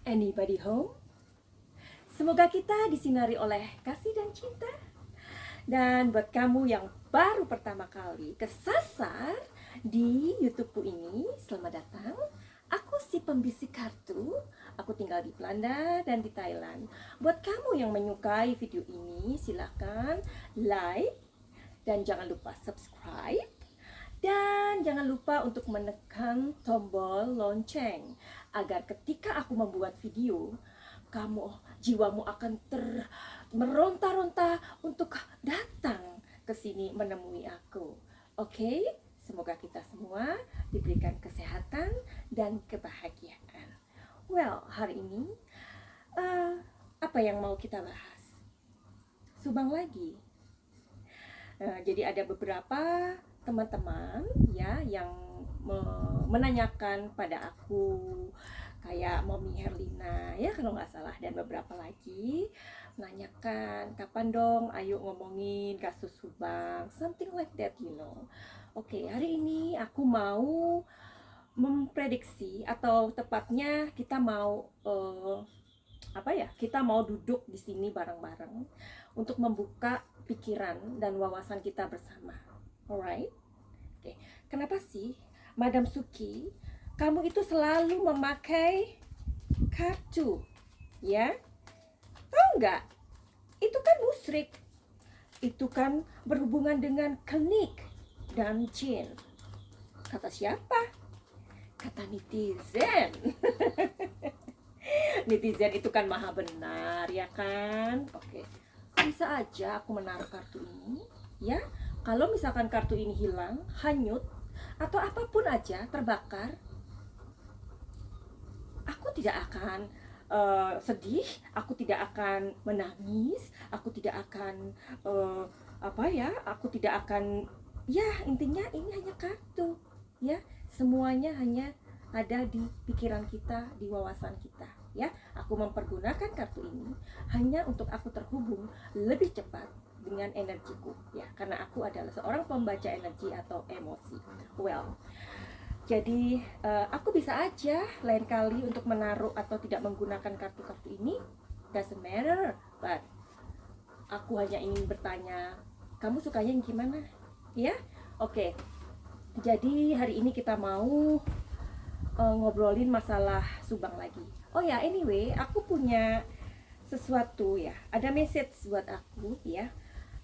Anybody home? Semoga kita disinari oleh kasih dan cinta. Dan buat kamu yang baru pertama kali kesasar di YouTubeku ini, selamat datang. Aku si pembisik kartu. Aku tinggal di Belanda dan di Thailand. Buat kamu yang menyukai video ini, silakan like dan jangan lupa subscribe. Dan jangan lupa untuk menekan tombol lonceng agar ketika aku membuat video, jiwamu akan meronta-ronta untuk datang ke sini menemui aku. Oke? Semoga kita semua diberikan kesehatan dan kebahagiaan. Well, hari ini apa yang mau kita bahas? Subang lagi. Jadi ada beberapa teman-teman ya yang menanyakan pada aku, kayak Mommy Herlina ya kalau nggak salah, dan beberapa lagi menanyakan kapan dong ayo ngomongin kasus Subang, something like that, you know. Oke, hari ini aku mau memprediksi, atau tepatnya kita mau kita mau duduk di sini bareng-bareng untuk membuka pikiran dan wawasan kita bersama. Alright? Oke. Kenapa sih Madam Suki, kamu itu selalu memakai kartu? Ya? Tahu nggak? Itu kan musyrik. Itu kan berhubungan dengan kenik dan jin. Kata siapa? Kata netizen. Netizen itu kan maha benar, ya kan? Oke. Bisa aja aku menaruh kartu ini, ya. Kalau misalkan kartu ini hilang, hanyut, atau apapun aja terbakar, aku tidak akan sedih, aku tidak akan menangis, aku tidak akan aku tidak akan, ya intinya ini hanya kartu, ya. Semuanya hanya ada di pikiran kita, di wawasan kita, ya. Aku mempergunakan kartu ini hanya untuk aku terhubung lebih cepat dengan energiku, ya, karena aku adalah seorang pembaca energi atau emosi. Well, jadi aku bisa aja lain kali untuk menaruh atau tidak menggunakan kartu-kartu ini, doesn't matter, but aku hanya ingin bertanya, kamu sukanya yang gimana, ya? Oke. Jadi hari ini kita mau ngobrolin masalah Subang lagi. Oh ya, anyway, aku punya sesuatu ya. Ada message buat aku ya.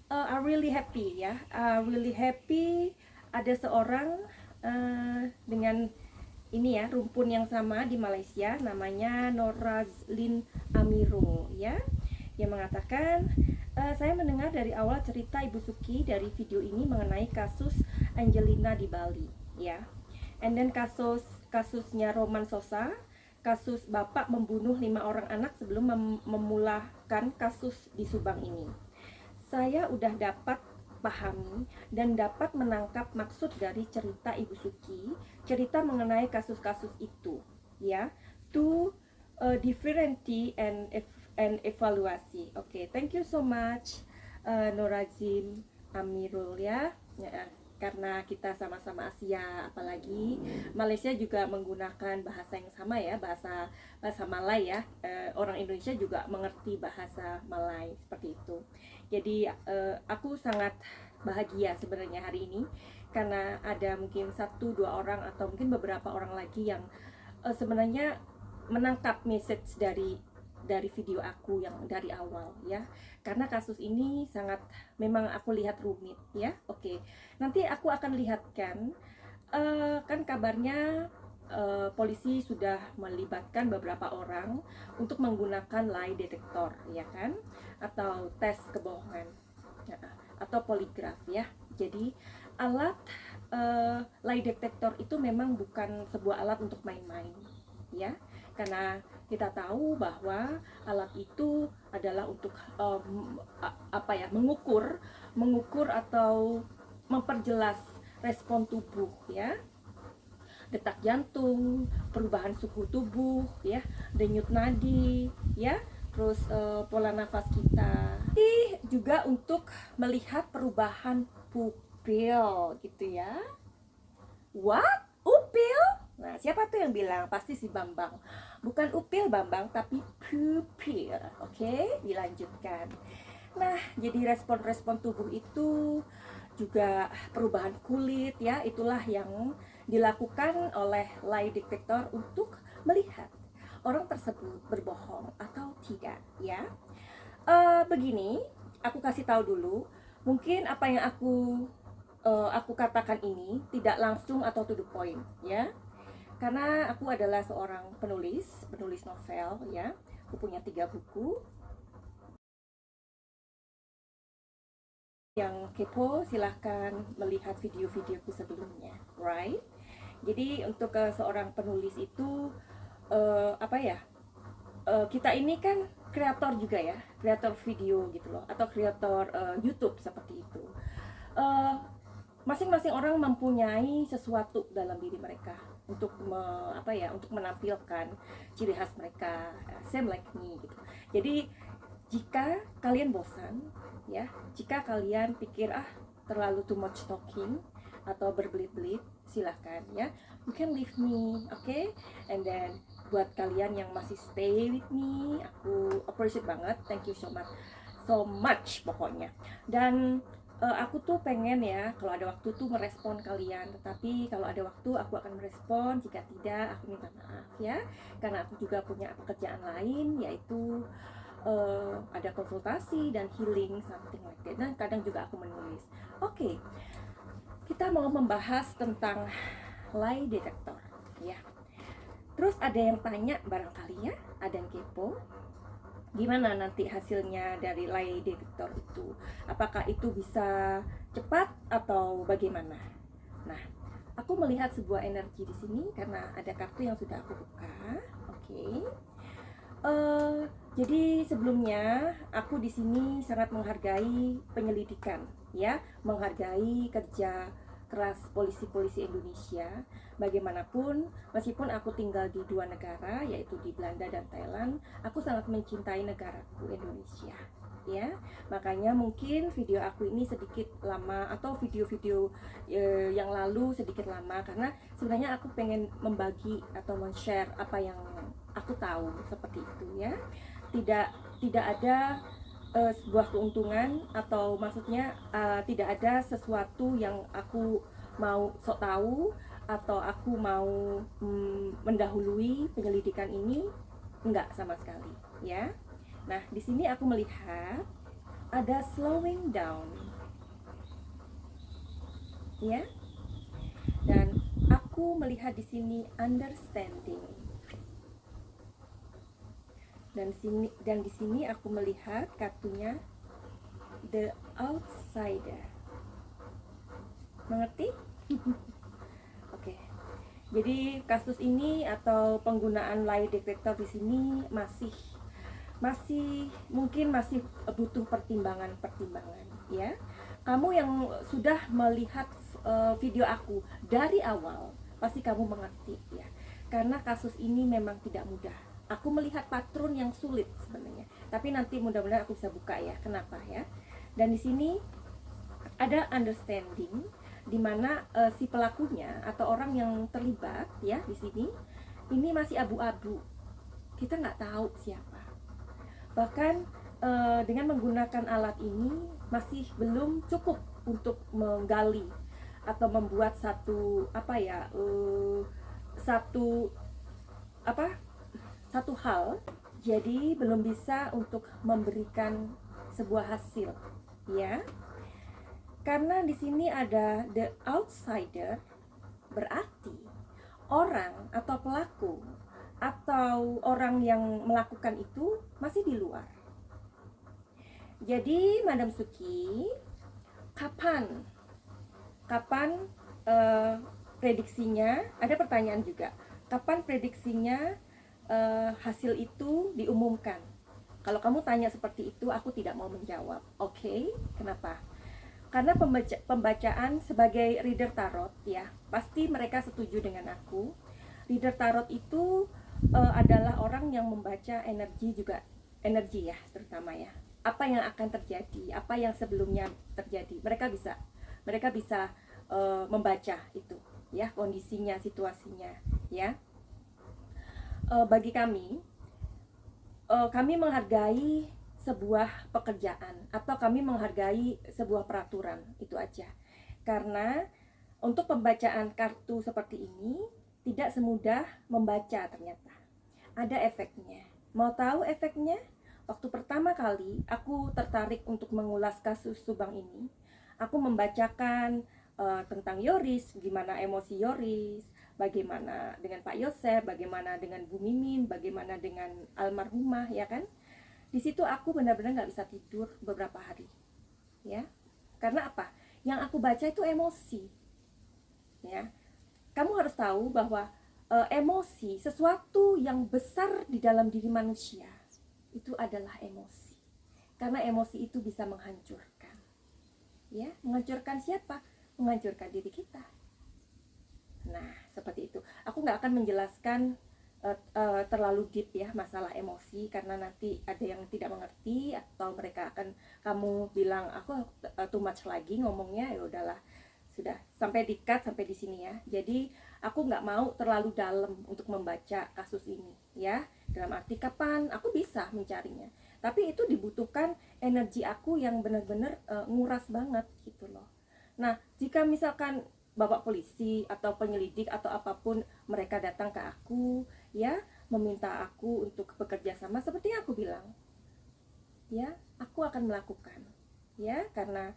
I really happy ya. Really happy ada seorang dengan ini ya, rumpun yang sama di Malaysia, namanya Norazlin Amirul ya. Yang mengatakan, saya mendengar dari awal cerita Ibu Suki dari video ini mengenai kasus Angelina di Bali ya. And then kasusnya Roman Sosa, kasus bapak membunuh 5 orang anak sebelum memulakan kasus di Subang ini. Saya udah dapat pahami dan dapat menangkap maksud dari cerita Ibu Suki, cerita mengenai kasus-kasus itu, ya. To differentiate and evaluasi. Oke, thank you so much Norazim Amirul ya. Karena kita sama-sama Asia, apalagi Malaysia juga menggunakan bahasa yang sama ya, bahasa Malay ya. Orang Indonesia juga mengerti bahasa Malay seperti itu. Jadi aku sangat bahagia sebenarnya hari ini, karena ada mungkin 1-2 orang atau mungkin beberapa orang lagi yang sebenarnya menangkap message dari video aku yang dari awal ya, karena kasus ini sangat, memang aku lihat rumit ya. Oke, nanti aku akan lihatkan kan kabarnya polisi sudah melibatkan beberapa orang untuk menggunakan lie detector ya kan, atau tes kebohongan atau poligraf ya. Jadi alat lie detector itu memang bukan sebuah alat untuk main-main ya, karena kita tahu bahwa alat itu adalah untuk mengukur atau memperjelas respon tubuh ya, detak jantung, perubahan suhu tubuh ya, denyut nadi ya, terus pola nafas kita. Juga untuk melihat perubahan pupil gitu ya. What? Upil? Nah, siapa tuh yang bilang? Pasti si Bambang. Bukan Upil Bambang, tapi Pupil. Oke, dilanjutkan. Nah, jadi respon-respon tubuh itu juga perubahan kulit ya, itulah yang dilakukan oleh lie detector untuk melihat orang tersebut berbohong atau tidak ya. Begini, aku kasih tahu dulu, mungkin apa yang aku katakan ini tidak langsung atau to the point ya, karena aku adalah seorang penulis novel ya. Aku punya 3 buku. Yang kepo silahkan melihat video-videoku sebelumnya, right? Jadi untuk seorang penulis itu apa ya? Kita ini kan kreator juga ya, kreator video gitu loh, atau kreator YouTube seperti itu. Eh, Masing-masing orang mempunyai sesuatu dalam diri mereka untuk apa ya, untuk menampilkan ciri khas mereka, same like me gitu. Jadi jika kalian bosan ya, jika kalian pikir terlalu too much talking atau berbelit-belit, silahkan ya, you can leave me, okay? And then buat kalian yang masih stay with me, aku appreciate banget, thank you so much pokoknya. Dan aku tuh pengen ya kalau ada waktu tuh merespon kalian, tetapi kalau ada waktu aku akan merespon, jika tidak aku minta maaf ya, karena aku juga punya pekerjaan lain, yaitu ada konsultasi dan healing something like that, dan kadang juga aku menulis. Oke, kita mau membahas tentang lie detector ya. Terus ada yang tanya barangkali ya, ada yang kepo, gimana nanti hasilnya dari lie detector itu, apakah itu bisa cepat atau bagaimana. Nah, aku melihat sebuah energi di sini karena ada kartu yang sudah aku buka. Oke. Jadi sebelumnya aku di sini sangat menghargai penyelidikan, ya, menghargai kerja keras polisi-polisi Indonesia. Bagaimanapun, meskipun aku tinggal di 2 negara, yaitu di Belanda dan Thailand, aku sangat mencintai negaraku Indonesia. Ya, makanya mungkin video aku ini sedikit lama atau video-video yang lalu sedikit lama, karena sebenarnya aku pengen membagi atau men-share apa yang aku tahu seperti itu ya. Tidak ada sebuah keuntungan, atau maksudnya tidak ada sesuatu yang aku mau sok tahu atau aku mau mendahului penyelidikan ini, enggak sama sekali ya. Nah, di sini aku melihat ada slowing down ya, dan aku melihat di sini understanding. Dan di sini aku melihat kartunya the outsider. Mengerti? Oke. Jadi kasus ini atau penggunaan lie detector di sini masih mungkin masih butuh pertimbangan ya. Kamu yang sudah melihat video aku dari awal, pasti kamu mengerti ya. Karena kasus ini memang tidak mudah. Aku melihat patron yang sulit sebenarnya, tapi nanti mudah-mudahan aku bisa buka ya kenapa ya. Dan di sini ada understanding, di mana si pelakunya atau orang yang terlibat ya di sini ini masih abu-abu. Kita nggak tahu siapa. Bahkan dengan menggunakan alat ini masih belum cukup untuk menggali atau membuat satu apa ya, satu apa satu hal, jadi belum bisa untuk memberikan sebuah hasil ya. Karena di sini ada the outsider, berarti orang atau pelaku atau orang yang melakukan itu masih di luar. Jadi Madam Suki, kapan prediksinya, ada pertanyaan juga, kapan prediksinya hasil itu diumumkan? Kalau kamu tanya seperti itu, aku tidak mau menjawab. Oke, kenapa? Karena pembacaan sebagai reader tarot ya, pasti mereka setuju dengan aku. Reader tarot itu adalah orang yang membaca energi juga, energi ya terutama ya. Apa yang akan terjadi, apa yang sebelumnya terjadi, mereka bisa membaca itu ya, kondisinya, situasinya ya. Bagi kami menghargai sebuah pekerjaan atau kami menghargai sebuah peraturan, itu aja. Karena untuk pembacaan kartu seperti ini tidak semudah membaca ternyata. Ada efeknya. Mau tahu efeknya? Waktu pertama kali aku tertarik untuk mengulas kasus Subang ini, aku membacakan tentang Yoris, gimana emosi Yoris, bagaimana dengan Pak Yosef, bagaimana dengan Bu Mimin, bagaimana dengan almarhumah, ya kan? Di situ aku benar-benar nggak bisa tidur beberapa hari, ya. Karena apa? Yang aku baca itu emosi, ya. Kamu harus tahu bahwa emosi, sesuatu yang besar di dalam diri manusia, itu adalah emosi. Karena emosi itu bisa menghancurkan, ya. Menghancurkan siapa? Menghancurkan diri kita. Nah, seperti itu. Aku nggak akan menjelaskan terlalu deep ya masalah emosi, karena nanti ada yang tidak mengerti atau mereka akan, kamu bilang aku too much lagi ngomongnya, ya udahlah, sudah sampai di-cut sampai di sini ya. Jadi aku nggak mau terlalu dalam untuk membaca kasus ini ya. Dalam arti kapan aku bisa mencarinya, tapi itu dibutuhkan energi aku yang benar-benar nguras banget gitu loh. Nah, jika misalkan bapak polisi atau penyelidik atau apapun mereka datang ke aku ya, meminta aku untuk bekerja sama seperti yang aku bilang, ya aku akan melakukan, ya. Karena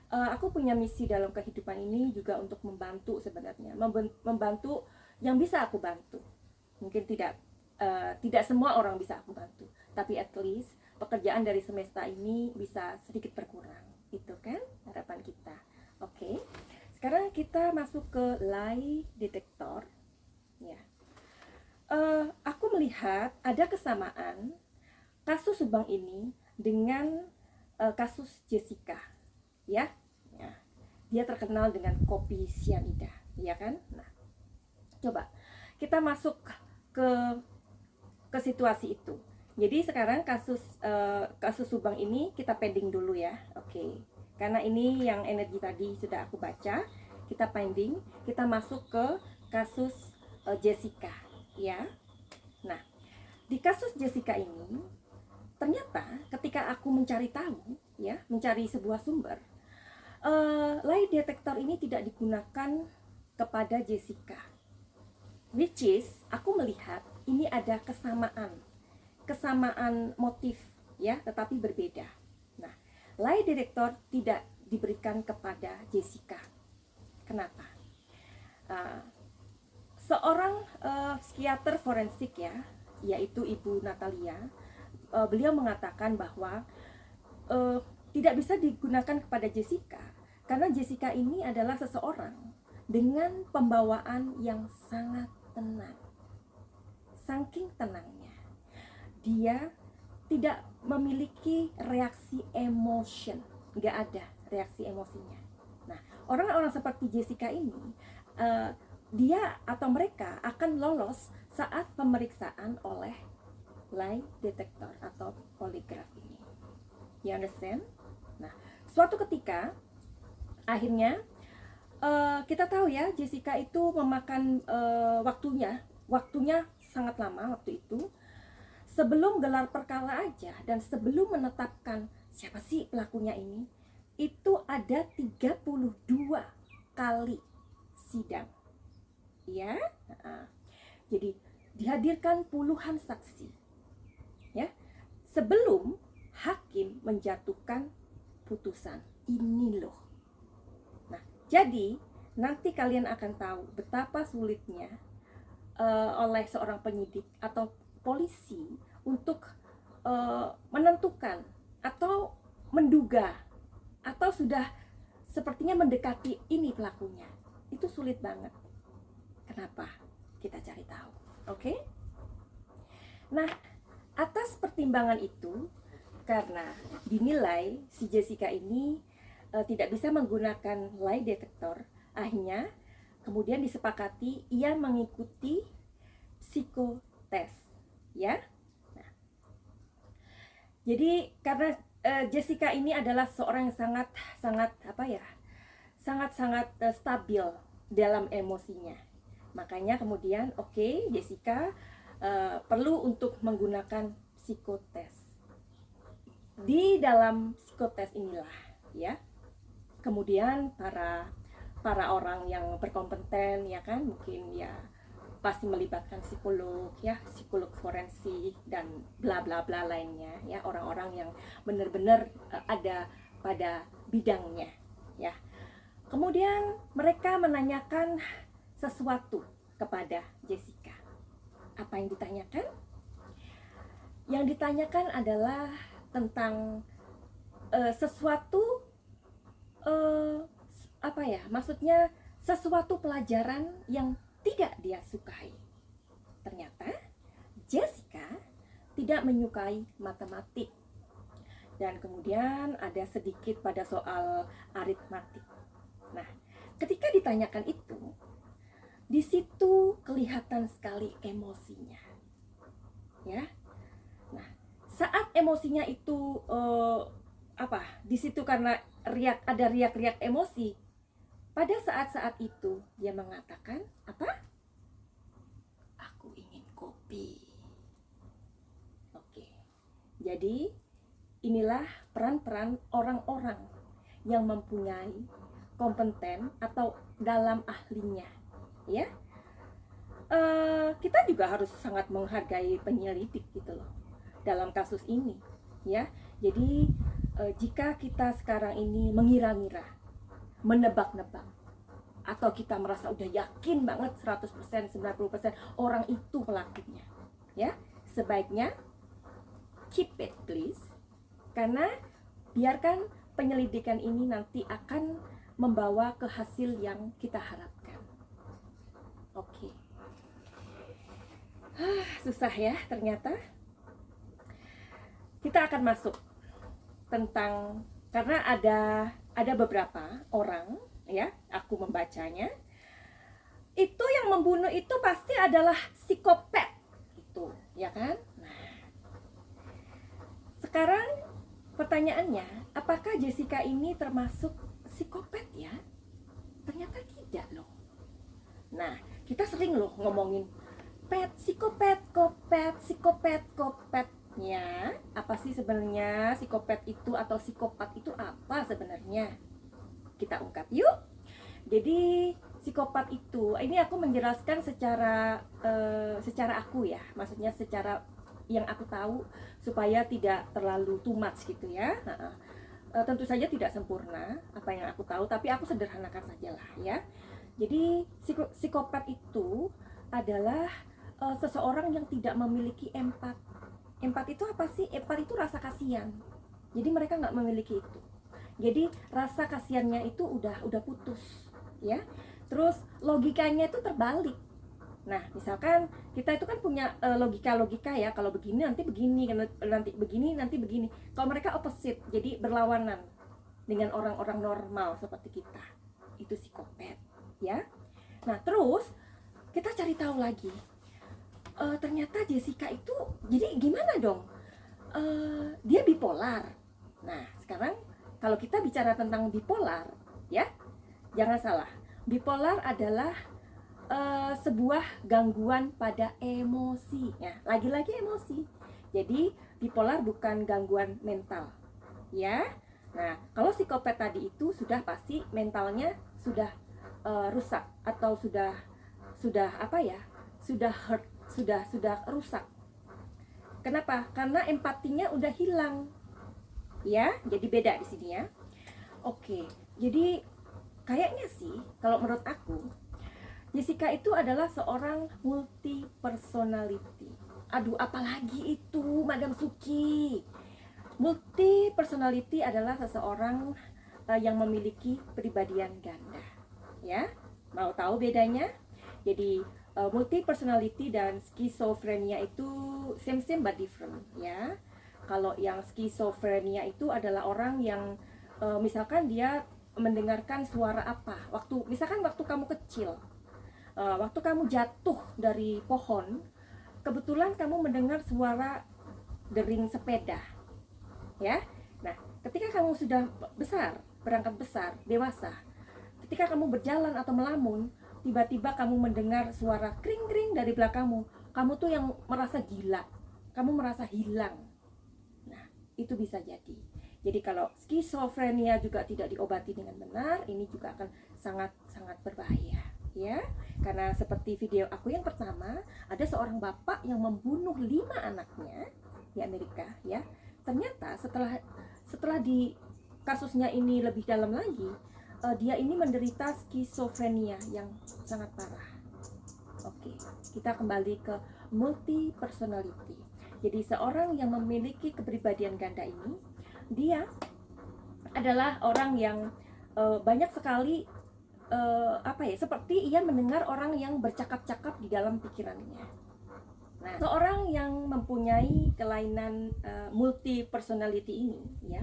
aku punya misi dalam kehidupan ini juga untuk membantu, sebenarnya membantu yang bisa aku bantu. Mungkin tidak semua orang bisa aku bantu, tapi at least pekerjaan dari semesta ini bisa sedikit berkurang, itu kan harapan kita. Oke. Sekarang kita masuk ke lie detector, ya. Aku melihat ada kesamaan kasus Subang ini dengan kasus Jessica, ya. Ya. Dia terkenal dengan kopi sianida, ya kan? Nah, coba kita masuk ke situasi itu. Jadi sekarang kasus Subang ini kita pending dulu ya, oke. Karena ini yang energi tadi sudah aku baca, kita pending, kita masuk ke kasus Jessica, ya. Nah, di kasus Jessica ini ternyata ketika aku mencari tahu, ya, mencari sebuah sumber, lie detector ini tidak digunakan kepada Jessica, which is aku melihat ini ada kesamaan motif, ya, tetapi berbeda. Nah, lie detector tidak diberikan kepada Jessica. Kenapa? Seorang psikiater forensik ya, yaitu Ibu Natalia, beliau mengatakan bahwa tidak bisa digunakan kepada Jessica karena Jessica ini adalah seseorang dengan pembawaan yang sangat tenang. Saking tenangnya, dia tidak memiliki reaksi emotion, nggak ada reaksi emosinya. Nah, orang-orang seperti Jessica ini, dia atau mereka akan lolos saat pemeriksaan oleh lie detector atau poligraf ini. You understand? Nah, suatu ketika, akhirnya kita tahu ya, Jessica itu memakan waktunya sangat lama waktu itu. Sebelum gelar perkara aja dan sebelum menetapkan siapa sih pelakunya ini, itu ada 32 kali sidang, ya. Jadi dihadirkan puluhan saksi, ya, sebelum hakim menjatuhkan putusan ini loh. Nah, jadi nanti kalian akan tahu betapa sulitnya oleh seorang penyidik atau polisi untuk menentukan atau menduga atau sudah sepertinya mendekati ini pelakunya. Itu sulit banget. Kenapa? Kita cari tahu. Oke? Nah, atas pertimbangan itu, karena dinilai si Jessica ini tidak bisa menggunakan lie detector, akhirnya kemudian disepakati ia mengikuti psikotes, ya. Nah, jadi karena Jessica ini adalah seorang yang sangat stabil dalam emosinya. Makanya kemudian oke, Jessica perlu untuk menggunakan psikotes. Di dalam psikotes inilah ya, kemudian para orang yang berkompeten ya kan, mungkin ya pasti melibatkan psikolog ya, psikolog forensik dan bla bla bla lainnya ya, orang-orang yang benar-benar ada pada bidangnya ya. Kemudian mereka menanyakan sesuatu kepada Jessica. Apa yang ditanyakan? Yang ditanyakan adalah tentang sesuatu apa ya? Maksudnya sesuatu pelajaran yang tidak dia sukai. Ternyata Jessica tidak menyukai matematik. Dan kemudian ada sedikit pada soal aritmatik. Nah, ketika ditanyakan itu, di situ kelihatan sekali emosinya. Ya. Nah, saat emosinya itu di situ karena ada riak-riak emosi. Pada saat-saat itu dia mengatakan apa? Aku ingin kopi. Oke. Jadi inilah peran-peran orang-orang yang mempunyai kompeten atau dalam ahlinya, ya. Kita juga harus sangat menghargai penyelidik gitu loh dalam kasus ini, ya. Jadi jika kita sekarang ini mengira-ngira, menebak-nebak, atau kita merasa udah yakin banget 100%, 90% orang itu pelakunya, ya, sebaiknya keep it please, karena biarkan penyelidikan ini nanti akan membawa ke hasil yang kita harapkan. Oke. Susah ya ternyata. Kita akan masuk tentang, karena ada beberapa orang ya, aku membacanya, itu yang membunuh itu pasti adalah psikopat itu, ya kan? Nah, sekarang pertanyaannya, apakah Jessica ini termasuk psikopat ya? Ternyata tidak loh. Nah, kita sering loh ngomongin psikopat, kopat. Ya, apa sih sebenarnya psikopat itu atau psikopat itu apa sebenarnya? Kita ungkap yuk. Jadi psikopat itu, ini aku menjelaskan secara aku ya, maksudnya secara yang aku tahu supaya tidak terlalu too much gitu ya. Tentu saja tidak sempurna apa yang aku tahu, tapi aku sederhanakan sajalah ya. Jadi psikopat itu adalah seseorang yang tidak memiliki empat. Empat itu apa sih? Empat itu rasa kasihan. Jadi mereka nggak memiliki itu. Jadi rasa kasihannya itu udah putus, ya. Terus logikanya itu terbalik. Nah, misalkan kita itu kan punya logika ya. Kalau begini nanti begini, nanti begini nanti begini. Kalau mereka opposite, jadi berlawanan dengan orang-orang normal seperti kita. Itu psikopat, ya. Nah, terus kita cari tahu lagi. Ternyata Jessica itu jadi gimana dong? Dia bipolar. Nah, sekarang kalau kita bicara tentang bipolar, ya, jangan salah. Bipolar adalah sebuah gangguan pada emosi. Ya, lagi-lagi emosi. Jadi bipolar bukan gangguan mental, ya. Nah, kalau psikopat tadi itu sudah pasti mentalnya sudah rusak atau sudah apa ya? Sudah hurt, sudah rusak. Kenapa? Karena empatinya udah hilang. Ya, jadi beda di sini ya. Oke, jadi kayaknya sih kalau menurut aku Jessica itu adalah seorang multi personality. Aduh, apalagi itu Madam Suki. Multi personality adalah seseorang yang memiliki kepribadian ganda. Ya, mau tahu bedanya? Jadi multi personality dan skizofrenia itu same but different ya. Kalau yang skizofrenia itu adalah orang yang misalkan dia mendengarkan suara apa, misalkan waktu kamu kecil, waktu kamu jatuh dari pohon, kebetulan kamu mendengar suara dering sepeda, ya. Nah, ketika kamu sudah berangkat besar, dewasa, ketika kamu berjalan atau melamun, tiba-tiba kamu mendengar suara kring-kring dari belakangmu, kamu tuh yang merasa gila, kamu merasa hilang. Nah, itu bisa jadi. Jadi kalau skizofrenia juga tidak diobati dengan benar, ini juga akan sangat-sangat berbahaya, ya. Karena seperti video aku yang pertama, ada seorang bapak yang membunuh 5 anaknya di Amerika, ya. Ternyata setelah di kasusnya ini lebih dalam lagi, dia ini menderita skizofrenia yang sangat parah. Oke, kita kembali ke multi personality. Jadi seorang yang memiliki kepribadian ganda ini, dia adalah orang yang banyak sekali seperti ia mendengar orang yang bercakap-cakap di dalam pikirannya. Nah, seorang yang mempunyai kelainan multi personality ini, ya,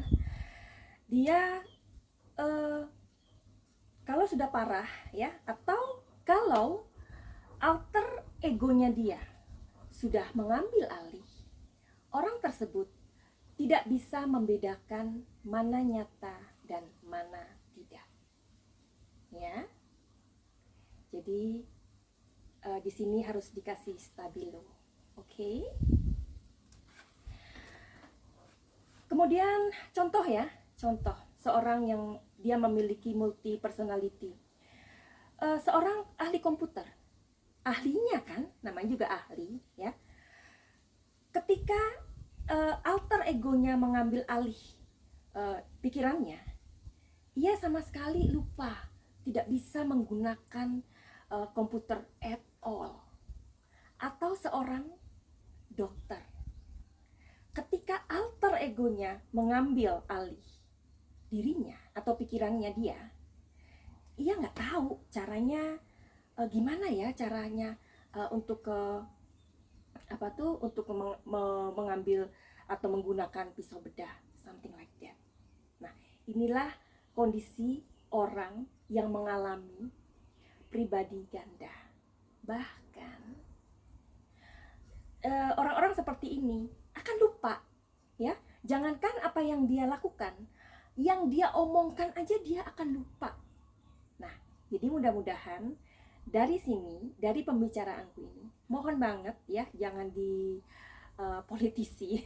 dia kalau sudah parah, ya, atau kalau alter egonya dia sudah mengambil alih, orang tersebut tidak bisa membedakan mana nyata dan mana tidak, ya. Jadi di sini harus dikasih stabilo, oke? Kemudian contoh seorang yang dia memiliki multi personality, seorang ahli komputer, ahlinya kan, namanya juga ahli, ya. Ketika alter egonya mengambil alih pikirannya, ia sama sekali lupa, tidak bisa menggunakan komputer at all. Atau seorang dokter, ketika alter egonya mengambil alih dirinya atau pikirannya dia, ia nggak tahu caranya gimana ya caranya untuk mengambil atau menggunakan pisau bedah, something like that. Nah, inilah kondisi orang yang mengalami pribadi ganda. Bahkan orang-orang seperti ini akan lupa, ya. Jangankan apa yang dia lakukan, yang dia omongkan aja dia akan lupa. Nah, jadi mudah-mudahan dari sini, dari pembicaraanku ini, mohon banget ya, jangan di politisi.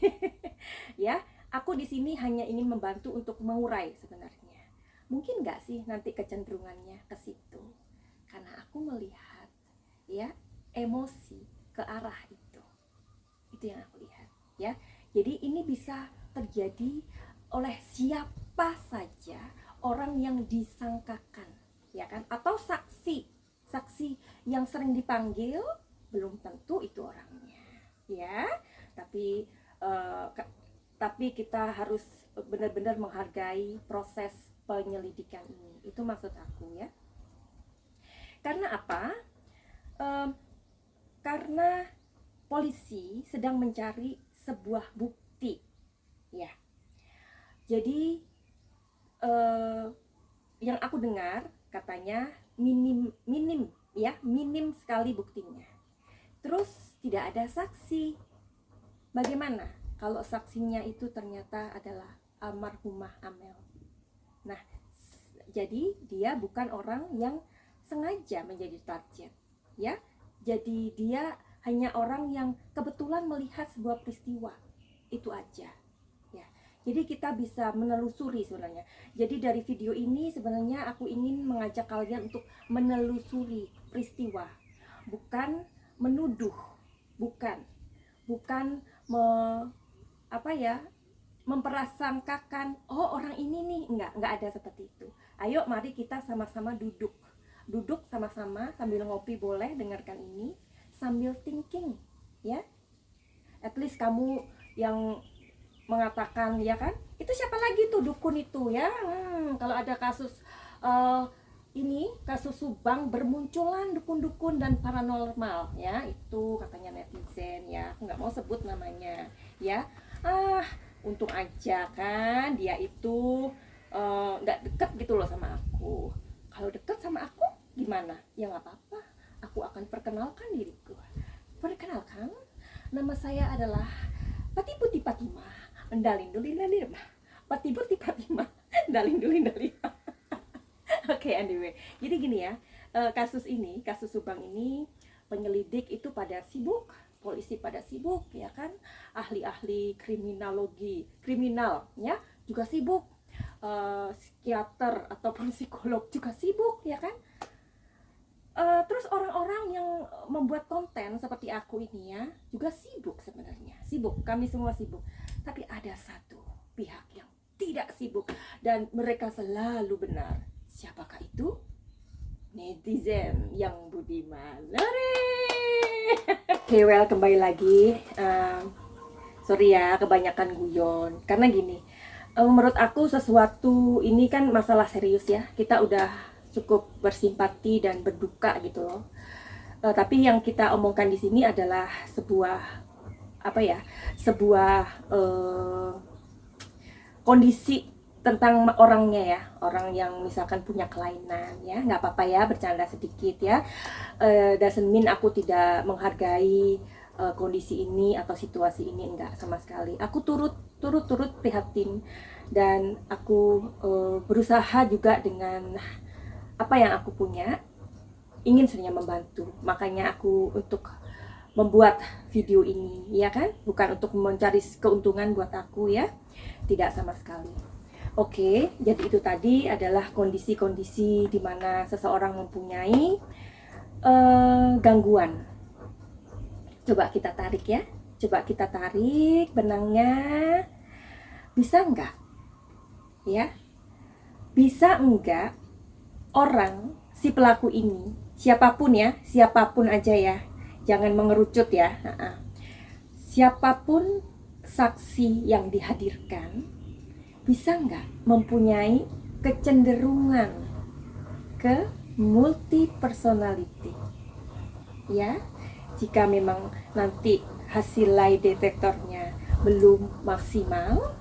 Ya, aku di sini hanya ingin membantu untuk mengurai sebenarnya. Mungkin nggak sih nanti kecenderungannya ke situ? Karena aku melihat, ya, emosi ke arah itu yang aku lihat, ya. Jadi ini bisa terjadi oleh siapa saja orang yang disangkakan, ya kan, atau saksi yang sering dipanggil, belum tentu itu orangnya, ya. Tapi kita harus benar-benar menghargai proses penyelidikan ini, itu maksud aku, ya. Karena apa? Karena polisi sedang mencari sebuah bukti, ya. Jadi yang aku dengar katanya minim sekali buktinya. Terus tidak ada saksi. Bagaimana kalau saksinya itu ternyata adalah almarhumah Amel? Nah, jadi dia bukan orang yang sengaja menjadi target, ya. Jadi dia hanya orang yang kebetulan melihat sebuah peristiwa, itu aja, ya. Jadi kita bisa menelusuri sebenarnya. Jadi dari video ini sebenarnya aku ingin mengajak kalian untuk menelusuri peristiwa, bukan menuduh, bukan memperasangkakan, oh orang ini nih, enggak ada seperti itu. Ayo mari kita sama-sama duduk sama-sama sambil ngopi, boleh dengarkan ini sambil thinking, ya. At least kamu yang mengatakan, ya kan, itu siapa lagi tuh dukun itu, ya. Kalau ada kasus kasus Subang bermunculan dukun-dukun dan paranormal, ya, itu katanya netizen, ya, aku nggak mau sebut namanya, ya. Untung aja kan dia itu nggak deket gitu loh sama aku. Kalau deket sama aku gimana? Ya nggak apa-apa, aku akan perkenalkan diriku. Perkenalkan, nama saya adalah Patiputi Fatimah, Dalindulin Dalima. Patiputi Fatimah, Dalindulin Dalima. Oke, anyway. Jadi gini ya, kasus Subang ini, penyelidik itu pada sibuk, polisi pada sibuk, ya kan, ahli-ahli kriminal ya juga sibuk, psikiater ataupun psikolog juga sibuk, ya kan. Terus orang-orang yang membuat konten seperti aku ini ya juga sibuk, sebenarnya sibuk, kami semua sibuk, tapi ada satu pihak yang tidak sibuk dan mereka selalu benar. Siapakah itu? Netizen yang budiman. Oke, well, kembali lagi. Sorry ya, kebanyakan guyon. Karena gini, menurut aku sesuatu ini kan masalah serius ya. Kita udah cukup bersimpati dan berduka gitu loh. Tapi yang kita omongkan di sini adalah sebuah kondisi tentang orangnya ya, orang yang misalkan punya kelainan ya, nggak apa-apa ya, bercanda sedikit ya. Doesn't mean aku tidak menghargai kondisi ini atau situasi ini, enggak sama sekali. Aku turut prihatin dan aku berusaha juga dengan apa yang aku punya, ingin sebenarnya membantu. Makanya aku untuk membuat video ini, ya kan, bukan untuk mencari keuntungan buat aku ya, tidak sama sekali. Oke, jadi itu tadi adalah kondisi-kondisi di mana seseorang mempunyai gangguan. Coba kita tarik ya, coba kita tarik benangnya. Bisa enggak? Ya, bisa enggak orang, si pelaku ini, siapapun ya, siapapun aja ya, jangan mengerucut ya. Siapapun saksi yang dihadirkan, bisa nggak mempunyai kecenderungan ke multi personality ya. Jika memang nanti hasil lie detektornya belum maksimal,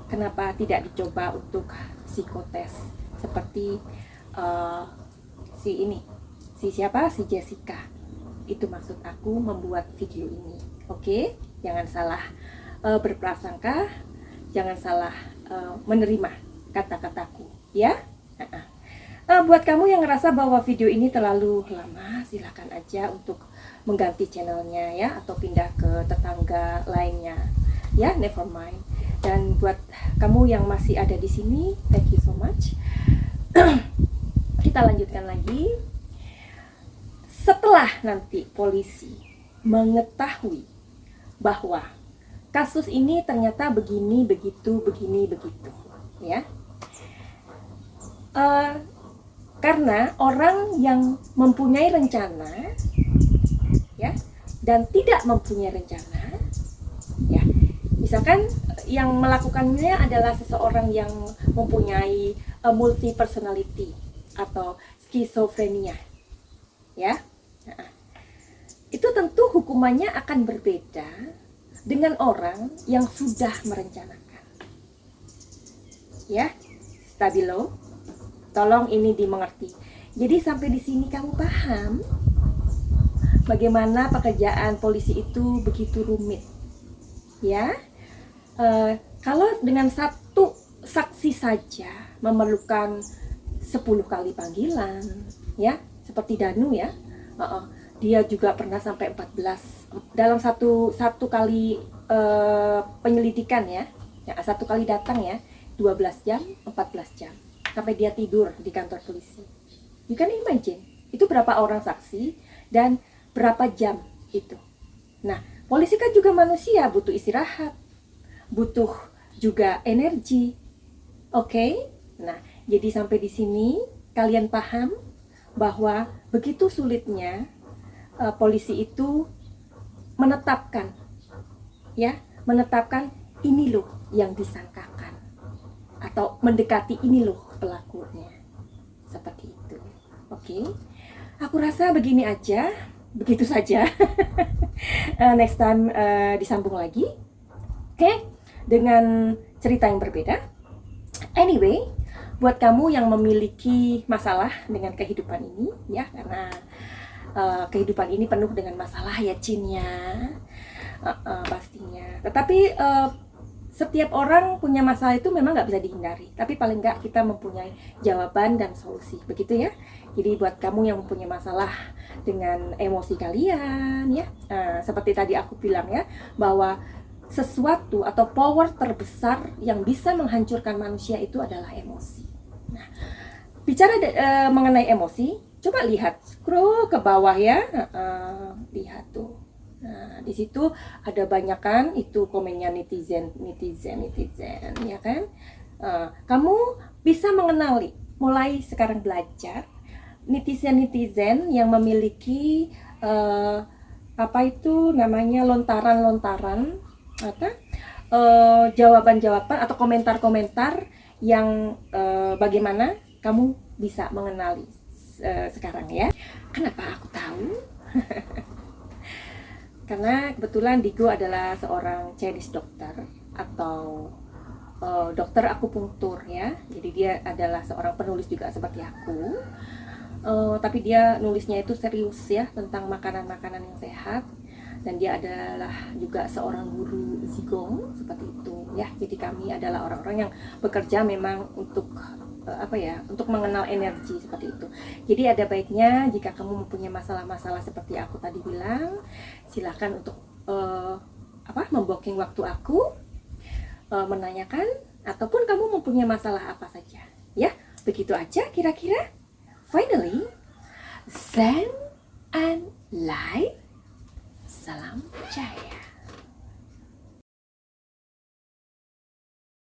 kenapa tidak dicoba untuk psikotes seperti si Jessica. Itu maksud aku membuat video ini. Oke, jangan salah berprasangka, jangan salah menerima kata-kataku ya. Buat kamu yang ngerasa bahwa video ini terlalu lama, silakan aja untuk mengganti channelnya ya, atau pindah ke tetangga lainnya ya, never mind. Dan buat kamu yang masih ada di sini, thank you so much. Kita lanjutkan lagi. Setelah nanti polisi mengetahui bahwa kasus ini ternyata begini, begitu ya. Karena orang yang mempunyai rencana ya, dan tidak mempunyai rencana ya, misalkan yang melakukannya adalah seseorang yang mempunyai multi personality atau skizofrenia ya, itu tentu hukumannya akan berbeda dengan orang yang sudah merencanakan ya. Stabilo, tolong ini dimengerti. Jadi sampai di sini kamu paham bagaimana pekerjaan polisi itu begitu rumit ya. Kalau dengan satu saksi saja memerlukan 10 kali panggilan ya, seperti Danu ya. Dia juga pernah sampai 14 dalam satu kali penyelidikan ya, satu kali datang ya, 12 jam, 14 jam sampai dia tidur di kantor polisi. You can imagine, itu berapa orang saksi dan berapa jam itu. Nah, polisi kan juga manusia, butuh istirahat, butuh juga energi. Oke? Nah, jadi sampai di sini kalian paham bahwa begitu sulitnya polisi itu menetapkan ini loh yang disangkakan, atau mendekati ini loh pelakunya, seperti itu. Oke, aku rasa begini aja, begitu saja. Next time disambung lagi, oke, dengan cerita yang berbeda. Anyway, buat kamu yang memiliki masalah dengan kehidupan ini ya, karena kehidupan ini penuh dengan masalah ya, Cin ya, pastinya. Tetapi setiap orang punya masalah itu memang nggak bisa dihindari, tapi paling nggak kita mempunyai jawaban dan solusi, begitu ya. Jadi buat kamu yang mempunyai masalah dengan emosi kalian ya, seperti tadi aku bilang ya, bahwa sesuatu atau power terbesar yang bisa menghancurkan manusia itu adalah emosi. Nah, bicara mengenai emosi, coba lihat, scroll ke bawah ya, lihat tuh. Nah, di situ ada banyak kan itu komennya netizen ya kan. Kamu bisa mengenali, mulai sekarang belajar netizen yang memiliki apa itu namanya lontaran-lontaran apa jawaban-jawaban atau komentar-komentar yang bagaimana kamu bisa mengenali sekarang ya. Kenapa aku tahu? Karena kebetulan Digo adalah seorang Chinese dokter atau dokter akupunktur ya. Jadi dia adalah seorang penulis juga seperti aku. Tapi dia nulisnya itu serius ya, tentang makanan-makanan yang sehat. Dan dia adalah juga seorang guru Zigong seperti itu ya. Jadi kami adalah orang-orang yang bekerja memang untuk untuk mengenal energi seperti itu. Jadi ada baiknya jika kamu mempunyai masalah-masalah seperti aku tadi bilang, silakan untuk membooking waktu aku, menanyakan, ataupun kamu mempunyai masalah apa saja ya. Begitu aja kira-kira. Finally, Zen and Light. Salam Jaya.